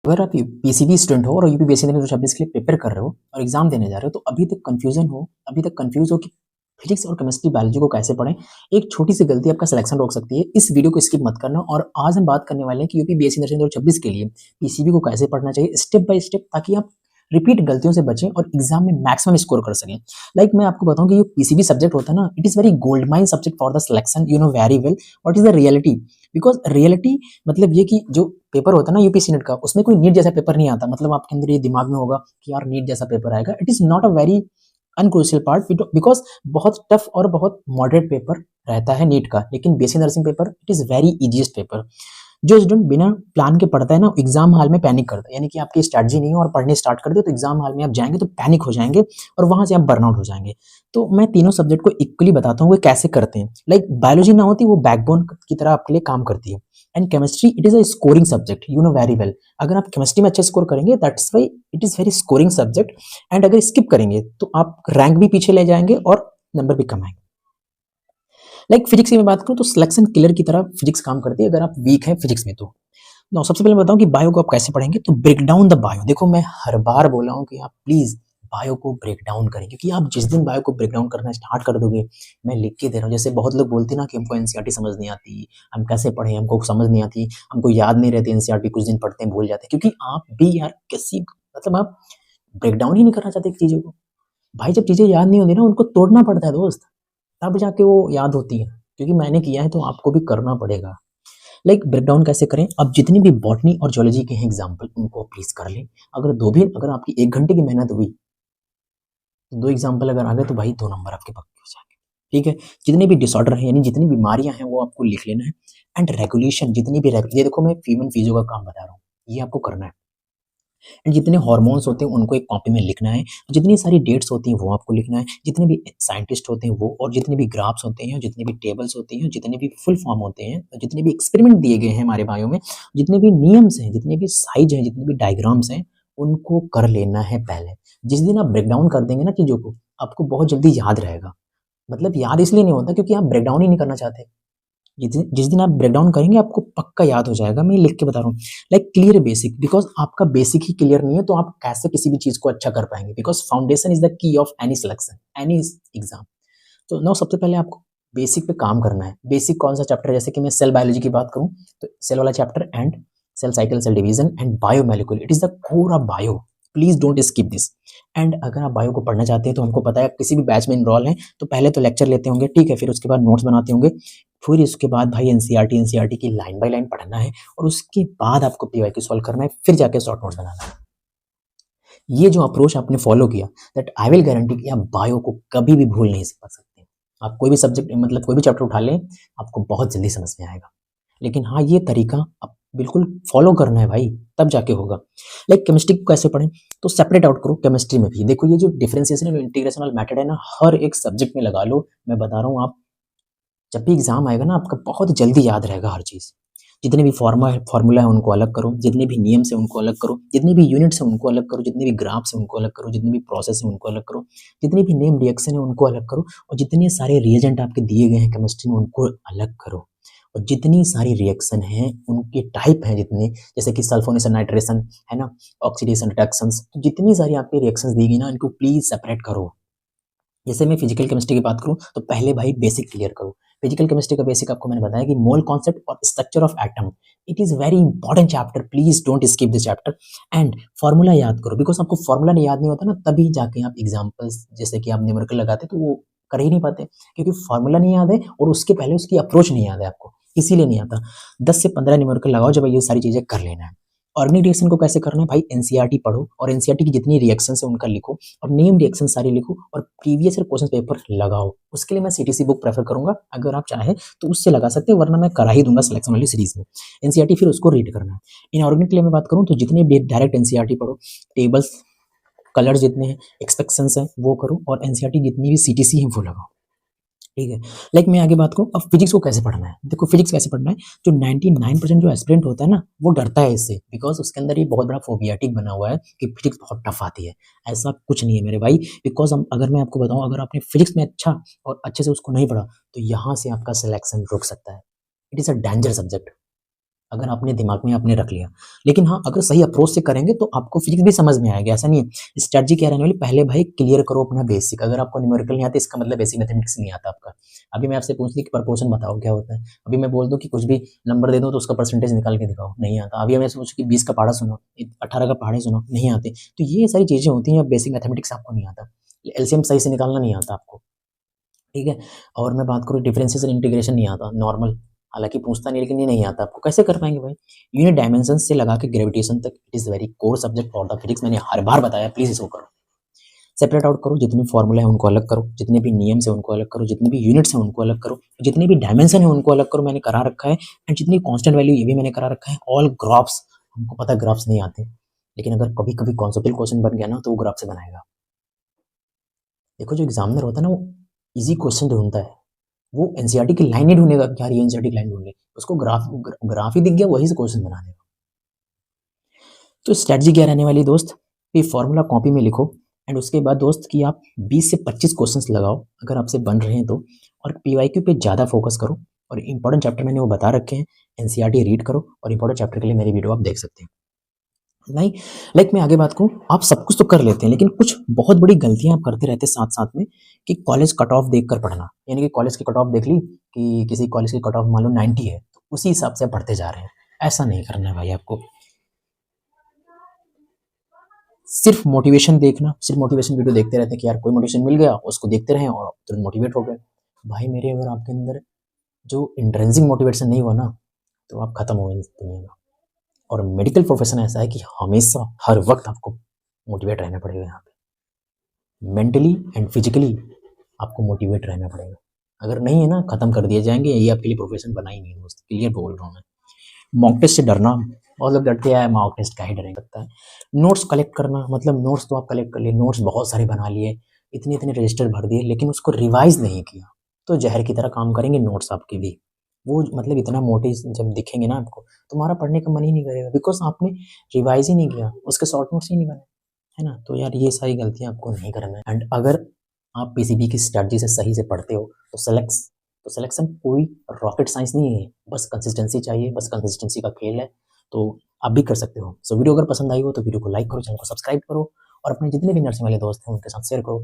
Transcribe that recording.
अगर आप PCB student हो और यूपीपीएससी 2026 के लिए प्रिपेयर कर रहे हो और एग्जाम देने जा रहे हो, तो अभी तक कंफ्यूज हो कि फिजिक्स और केमिस्ट्री बायोलॉजी को कैसे पढ़ें। एक छोटी सी गलती आपका सिलेक्शन रोक सकती है। इस वीडियो को स्किप मत करना। और आज हम बात करने वाले हैं कि यूपीपीएससी 2026 के लिए पीसीबी को कैसे पढ़ना चाहिए स्टेप बाय स्टेप, ताकि आप रिपीट गलतियों से बचें और एग्जाम में मैक्सिमम स्कोर कर सकें। मैं आपको बताऊं कि ये पीसीबी सब्जेक्ट होता है ना, it is very gold mine subject for the selection. You know very well what is the reality. Because reality मतलब ये कि जो पेपर होता है ना यूपीएससी नेट का, उसमें कोई नीट जैसा पेपर नहीं आता। मतलब आपके अंदर ये दिमाग में होगा कि यार नीट जैसा पेपर आएगा। It is not a very uncrucial part, because बहुत टफ और बहुत मॉडरेट पेपर रहता है नीट का। लेकिन BSc nursing paper it is very easiest paper. जो स्टूडेंट बिना प्लान के पढ़ता है ना, एग्जाम हॉल में पैनिक करता है। यानी कि आपकी स्ट्रैटेजी नहीं है और पढ़ने स्टार्ट कर दे, तो एग्जाम हॉल में आप जाएंगे तो पैनिक हो जाएंगे और वहां से आप बर्नआउट हो जाएंगे। तो मैं तीनों सब्जेक्ट को इक्वली बताता हूँ वो कैसे करते हैं। बायोलॉजी ना होती, वो बैकबोन की तरह आपके लिए काम करती है। And chemistry it is a scoring subject, you know very well. अगर आप केमिस्ट्री में अच्छे स्कोर करेंगे, that's why it is very scoring subject. And अगर स्किप करेंगे तो आप रैंक भी पीछे ले जाएंगे और नंबर भी कम आएंगे। फिजिक्स की मैं बात करूं तो सिलेक्शन किलर की तरह फिजिक्स काम करती है अगर आप वीक हैं फिजिक्स में तो। सबसे पहले बताऊं कि बायो को आप कैसे पढ़ेंगे। तो ब्रेक डाउन द बायो। देखो, मैं हर बार बोला हूं कि आप प्लीज बायो को ब्रेक डाउन करें, क्योंकि आप जिस दिन बायो को ब्रेक डाउन करना स्टार्ट कर दोगे, मैं लिख के दे रहा हूँ। जैसे बहुत लोग बोलते हैं ना कि हमको एनसीईआरटी समझ नहीं आती, हम कैसे पढ़ें, हमको समझ नहीं आती, हमको याद नहीं रहती एनसीईआरटी, कुछ दिन पढ़ते हैं भूल जाते हैं। क्योंकि आप भी यार किसी आप ब्रेक डाउन ही नहीं करना चाहते चीजों को। भाई, जब चीजें याद नहीं होती ना, उनको तोड़ना पड़ता है दोस्त, तब जाके वो याद होती है। क्योंकि मैंने किया है तो आपको भी करना पड़ेगा। ब्रेकडाउन कैसे करें। अब जितनी भी बॉटनी और जोलॉजी के हैं एग्जाम्पल, उनको प्लीज कर लें। अगर आपकी 1 घंटे की मेहनत हुई तो 2 एग्जाम्पल अगर आ गए तो भाई 2 नंबर आपके पक्के हो जाएंगे। ठीक है। जितने भी डिसऑर्डर हैं, यानी जितनी बीमारियां हैं, वो आपको लिख लेना है। एंड रेगुलेशन, ये देखो, मैं फीमेल फिजियो का काम बता रहा हूँ, ये आपको करना है। एंड जितने हार्मोन्स होते हैं उनको एक कॉपी में लिखना है। जितनी सारी डेट्स होती हैं वो आपको लिखना है। जितने भी साइंटिस्ट होते हैं वो, और जितने भी ग्राफ्स होते हैं, जितने भी टेबल्स होते हैं, जितने भी फुल फॉर्म होते हैं, जितने भी एक्सपेरिमेंट दिए गए हैं हमारे बायो में, जितने भी नियम्स हैं, जितने भी साइज हैं, जितने भी डायग्राम्स हैं, उनको कर लेना है पहले। जिस दिन आप ब्रेक डाउन कर देंगे ना चीजों को, आपको बहुत जल्दी याद रहेगा। याद इसलिए नहीं होता क्योंकि आप ब्रेक डाउन ही नहीं करना चाहते। जिस दिन आप ब्रेक डाउन करेंगे, आपको पक्का याद हो जाएगा। मैं लिख के बता रहा हूँ। क्लियर बेसिक, बिकॉज आपका बेसिक ही क्लियर नहीं है तो आप कैसे किसी भी चीज को अच्छा कर पाएंगे। Because foundation is the key of any selection, any exam. तो नाउ सबसे पहले आपको बेसिक पे काम करना है। बेसिक कौन सा चैप्टर है? जैसे कि मैं सेल बायोलॉजी की बात करूं तो सेल वाला chapter, and cell cycle, cell division and biomolecule, it is the core of bio. Please don't skip this. And अगर आप बायो को पढ़ना चाहते हैं तो हमको पता है किसी भी बैच में इनरोल हैं तो पहले तो लेक्चर लेते होंगे, ठीक है, फिर उसके बाद नोट्स बनाते होंगे, फिर इसके बाद भाई एनसीईआरटी की लाइन बाय लाइन पढ़ना है, और उसके बाद आपको पीवाईक्यू सॉल्व करना है, फिर जाके शॉर्ट नोट्स बनाना है। ये जो अप्रोच आपने फॉलो किया, दैट आई विल गारंटी कि आप बायो को कभी भी भूल नहीं सकते। आप कोई भी सब्जेक्ट, कोई भी चैप्टर उठा लें, आपको बहुत जल्दी समझ में आएगा। लेकिन हाँ, ये तरीका आप बिल्कुल फॉलो करना है भाई, तब जाके होगा। केमिस्ट्री को कैसे पढ़ें, तो सेपरेट आउट करो केमिस्ट्री में भी। देखो, ये जो डिफरेंशिएशन और इंटीग्रेशन वाला मेथड है ना, हर एक सब्जेक्ट में लगा लो। मैं बता रहा हूँ, आप जब भी एग्जाम आएगा ना, आपका बहुत जल्दी याद रहेगा हर चीज। जितने भी फॉर्मूला है उनको अलग करो, जितने भी नियम है उनको अलग करो, जितने भी यूनिट्स है उनको अलग करो, जितने भी ग्राफ्स है उनको अलग करो, जितने भी प्रोसेस है उनको अलग करो, जितने भी नेम रिएक्शन है उनको अलग करो, और जितने सारे रिएजेंट आपके दिए गए हैं केमिस्ट्री में उनको अलग करो। और जितनी सारी रिएक्शन हैं उनके टाइप हैं जितने, जैसे कि सल्फोनेशन, नाइट्रेशन है ना, ऑक्सीडेशन, रिडक्शंस, तो जितनी सारी आपकी रिएक्शंस दी गई ना, इनको प्लीज सेपरेट करो। जैसे मैं फिजिकल केमिस्ट्री की बात करूं तो पहले भाई बेसिक क्लियर करो। फिजिकल केमिस्ट्री का बेसिक आपको मैंने बताया कि मोल कॉन्सेप्ट और structure of atom, it is very important chapter, please don't skip this chapter. And formula याद करो, बिकॉज आपको फॉर्मूला नहीं याद नहीं होता ना, तभी जाके आप एग्जाम्पल्स जैसे कि आप न्यूमेरिकल लगाते तो वो कर ही नहीं पाते, क्योंकि फॉर्मूला नहीं याद है और उसके पहले उसकी अप्रोच नहीं याद है आपको, इसीलिए नहीं आता। 10 से 15 न्यूमेरिकल लगाओ जब ये सारी चीजें कर लेना है। ऑर्गेनिक रिएक्शन को कैसे करना है भाई, एनसीईआरटी पढ़ो और एनसीईआरटी की जितनी रिएक्शंस है उनका लिखो, और नेम रिएक्शन सारी लिखो, और प्रीवियस ईयर क्वेश्चन पेपर लगाओ। उसके लिए मैं सीटीसी बुक प्रेफर करूंगा, अगर आप चाहे तो उससे लगा सकते हैं, वरना मैं करा ही दूंगा सिलेक्शन वाली सीरीज में। एनसीईआरटी फिर उसको रीड करना है। इन ऑर्गेनिक के लिए मैं बात करूं तो जितने भी डायरेक्ट एनसीईआरटी पढ़ो, टेबल्स, कलर जितने हैं, एक्सपेक्शंस है वो करो, और एनसीईआरटी जितनी भी सीटीसी है वो लगाओ। ठीक है। मैं आगे बात करूं, अब फिजिक्स को कैसे पढ़ना है। देखो, फिजिक्स कैसे पढ़ना है, जो 99% जो एस्पिरेंट होता है ना, वो डरता है इससे, बिकॉज उसके अंदर ये बहुत बड़ा फोबियाटिक बना हुआ है कि फिजिक्स बहुत टफ आती है। ऐसा कुछ नहीं है मेरे भाई, बिकॉज अगर मैं आपको बताऊं, अगर आपने फिजिक्स में अच्छा और अच्छे से उसको नहीं पढ़ा तो यहाँ से आपका सिलेक्शन रुक सकता है। It is a danger subject. अगर आपने दिमाग में आपने रख लिया। लेकिन हाँ, अगर सही अप्रोच से करेंगे तो आपको फिजिक्स भी समझ में आएगा, ऐसा नहीं है। स्ट्रैटेजी क्या रहने वाली, पहले भाई क्लियर करो अपना बेसिक। अगर आपको न्यूमेरिकल नहीं आता इसका मतलब बेसिक मैथमेटिक्स नहीं आता आपका। अभी मैं आपसे पूछ ली कि प्रोपोर्शन बताओ क्या होता है, अभी मैं बोल दूँ कि कुछ भी नंबर दे दूँ तो उसका परसेंटेज निकाल के दिखाओ, नहीं आता। अभी मैं सोचूँ कि 20 का पहाड़ा सुनाओ, 18 का पहाड़े सुनाओ, नहीं आते। तो ये सारी चीज़ें होती हैं, बेसिक मैथमेटिक्स आपको नहीं आता, एलसीएम सही से निकालना नहीं आता आपको, ठीक है। और मैं बात करूँ डिफरेंशिएशन इंटीग्रेशन नहीं आता नॉर्मल, हालांकि पूछता नहीं, लेकिन ये नहीं आता आपको, कैसे कर पाएंगे भाई। यूनिट डायमेंशन से लगा के ग्रेविटेशन तक, it is very core subject for the physics, मैंने हर बार बताया, प्लीज इसको करो। सेपरेट आउट करो, जितने फॉर्मूला है उनको अलग करो, जितने भी नियम है उनको अलग करो, जितने भी यूनिट्स हैं उनको अलग करो, जितने भी डायमेंशन है उनको अलग करो, मैंने करा रखा है। एंड जितनी कांस्टेंट वैल्यू ये भी मैंने करा रखा है। ऑल ग्राफ्स, हमको पता है ग्राफ्स नहीं आते, लेकिन अगर कभी कभी कॉन्सेप्चुअल क्वेश्चन बन गया ना तो वो ग्राफ से बनाएगा। देखो जो एग्जामिनर होता है ना, वो इजी क्वेश्चन ढूंढता है, वो एनसीईआरटी की लाइन नहीं ढूंढेगा कि यार ये एनसीईआरटी की लाइन ढूंढ ले, उसको ग्राफ ही दिख गया, वही से क्वेश्चन बना देगा। तो स्ट्रैटेजी क्या रहने वाली दोस्त, ये फॉर्मूला कॉपी में लिखो, एंड उसके बाद दोस्त कि आप 20 से 25 क्वेश्चंस लगाओ अगर आपसे बन रहे हैं तो, और पीवाईक्यू पे ज़्यादा फोकस करो, और इंपॉर्टेंट चैप्टर मैंने वो बता रखे हैं, एनसीईआरटी रीड करो, और इंपॉर्टेंट चैप्टर के लिए मेरी वीडियो आप देख सकते हैं। नहीं, लाइक मैं आगे बात करूँ, आप सब कुछ तो कर लेते हैं, लेकिन कुछ बहुत बड़ी गलतियां आप करते रहते हैं साथ साथ में, कि कॉलेज कट ऑफ देख कर पढ़ना, यानी कि कॉलेज की कट ऑफ देख ली कि किसी कॉलेज की कट ऑफ मान लो 90 है, तो उसी हिसाब से पढ़ते जा रहे हैं। ऐसा नहीं करना है भाई आपको। सिर्फ मोटिवेशन देखना, सिर्फ मोटिवेशन वीडियो देखते रहते हैं कि यार कोई मोटिवेशन मिल गया उसको देखते रहें और तुरंत मोटिवेट हो गए। भाई मेरे, अगर आपके अंदर जो इंट्रिंसिक मोटिवेशन नहीं हुआ ना, तो आप खत्म हो गए इस दुनिया में। और मेडिकल प्रोफेशन ऐसा है कि हमेशा हर वक्त आपको मोटिवेट रहना पड़ेगा, यहाँ पे मेंटली एंड फिजिकली आपको मोटिवेट रहना पड़ेगा। अगर नहीं है ना, खत्म कर दिए जाएंगे, ये आपके लिए प्रोफेशन बना ही नहीं दोस्त, क्लियर बोल रहा हूँ मैं। मॉक टेस्ट से डरना, बहुत लोग डरते हैं, मॉक टेस्ट का ही डर सकता है। नोट्स कलेक्ट करना, मतलब नोट्स तो आप कलेक्ट कर लिए, नोट्स बहुत सारे बना लिए, इतने इतने रजिस्टर भर दिए, लेकिन उसको रिवाइज नहीं किया, तो जहर की तरह काम करेंगे नोट्स आपके भी। वो मतलब इतना मोटे जब दिखेंगे ना आपको, तुम्हारा पढ़ने का मन ही नहीं करेगा, बिकॉज आपने रिवाइज ही नहीं किया, उसके शॉर्ट नोट्स ही नहीं बने, है ना। तो यार ये सारी गलतियां आपको नहीं करना है। एंड अगर आप पीसीबी की स्ट्रैटेजी से सही से पढ़ते हो तो सिलेक्शन कोई रॉकेट साइंस नहीं है, बस कंसिस्टेंसी चाहिए, बस कंसिस्टेंसी का खेल है। तो आप भी कर सकते हो। सो वीडियो अगर पसंद आई हो तो वीडियो को लाइक करो, चैनल को सब्सक्राइब करो, और अपने जितने भी नर्सिंग वाले दोस्त हैं उनके साथ शेयर करो।